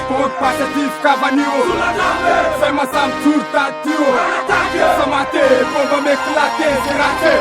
Pôr passatif cavanio fais ma sam tour tatio Samate, bomba m'éclater, c'est raté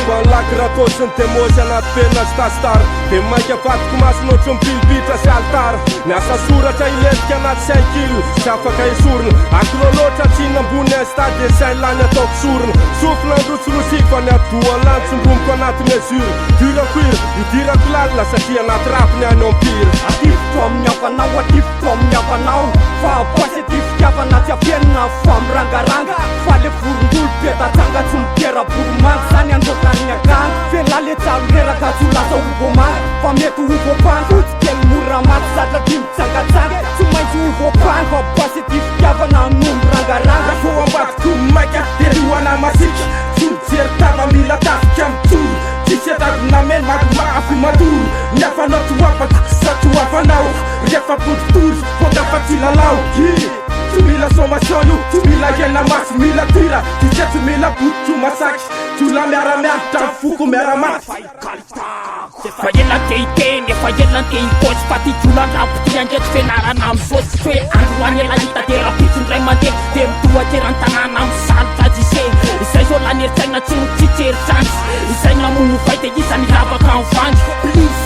Malaky raha suntem mozy anaty penina sy tasitara dia mainka afatiko masony ohatry ny bilibitra sy altara miasa soratra ilentika anaty 5 kilo sy afaka esorona akilo loatra tsiny ambony stade dia sain lany ataoko sorona sofina androsorosiko fa ny adoha lantsondomoko anaty mesure dirakoira idirako lalina satria anaty rapiny any empire atifitro amin'ny avanao atifitro amin'ny avanao fa positifitiavana tsy afienina fa mirangaranga fa le vorondolo bedatsanga tsy mipera-boromanga zany androkan'ny akany felale tsaro reraka tsy lasa ovomanga fa mety ovopany fotsy kely mora maty zatra ty mitsangatsanga tsy maintsy ovopany fa positifitiavana no mirangaranga fo ambadiko maika dia rioana masika tsy mijery tava mila tafika mitsoro tsisy atavina magomafy matoro ny afanao tsy hoafaka sa tsy hoafanao rehefa pototory voka tsy lalao tsy mila sommation io tsy mila hena masy mila tira tsy mila bototro masaky tsy ola miara-miavitra foko miara-maty fa elan-tehiteny efa elan-tehikôtsy fa ty jolan-drapoty andraiky fianarana am'zôtsy hoe androany ela hita de rapitsony ray mandeha de mitoateran-tanàna am'salotra jise izay zao laneritsaigna tsy mitsitseritrantsy izay gnamono fay de isany lavaka am'vangy plis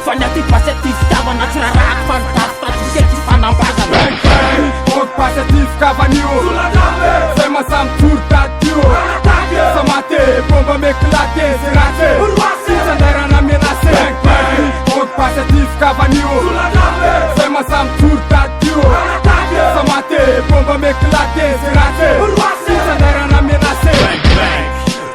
fa ny aty passatif-tiavana tsy raraka fa nidafitra jise ty fanambazana Pôr passatif cavanio fais ma sam tour tatio Samate, bomba m'éclater, c'est raté Sandarana menacé Pôr passatif cavanio fais ma sam tour tatio Samate, bomba m'éclater, c'est raté Sandarana menacé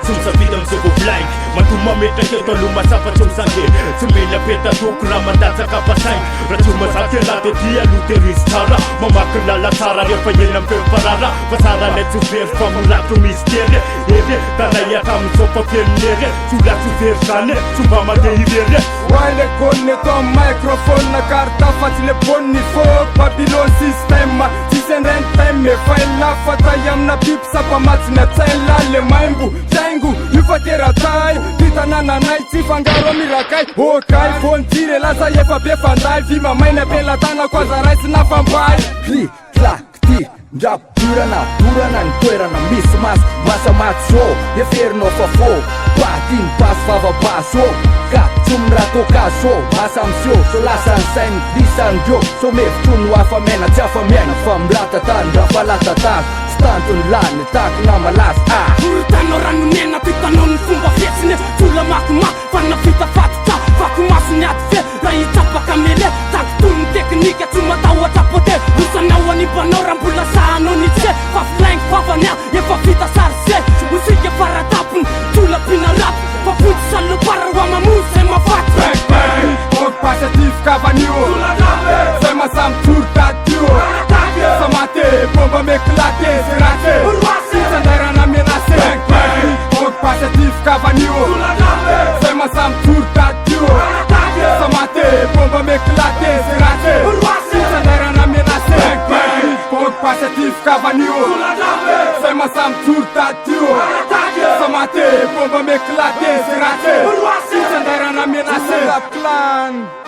Sumsavida msegoflank matuma metraketo lumasafa chumsange tumila peta tukra mandatsaka pasank rachumasakela de dia luteristara mamakna la sara refa yena mpefarara pasara netsufer famulato mistere ede tanaya tamsofa piernere sulatu versane sumama deirere Wale konne ton microphone na karta facile ponni fo Babylon système si sen rentemme fai la fata yamna pipsa pa matsina tsela le maimbu Tengu yufatera tai Titanana nai tsifangaro mirakai Okai fontire laza yefa befandai Vima maina bela tana kwaza raisi na fambai Kli, klak, ti, njap, turana Ny toerana misy masy masamaty zô eferinao fa fô patiny pasy vava-baso ka tsy miratoka zô asa amsio so lasany sainy disandreo so mevitro no afamena tsy afamiaina fa miratatany rafa latatany tsy tantony lany takona malasy Tanao ranomena pitanao ny fomba fietsiny Tola makoma fa navita fatitra Vakomaso ny aty fe raha hitsapaka mele Takitony teknika tsy matahotra pote Osanao animpanao raha mbola sahanao ny tse Fa filaingy vavanya efa vita sarise Musika faratapony tola pinaraty Fa fotsy salopara roa mamozy zay mafaty Pôr passatif cavanio fais ma sam tour tatio Samate, bomba m'éclater, c'est raté Sandarana menacé Pôr passatif cavanio fais ma sam tour tatio Samate, bomba m'éclater, c'est raté Sandarana menacé Pôr passatif cavanio fais ma sam tour tatio Samate, bomba m'éclater, c'est raté Sandarana menacé Clan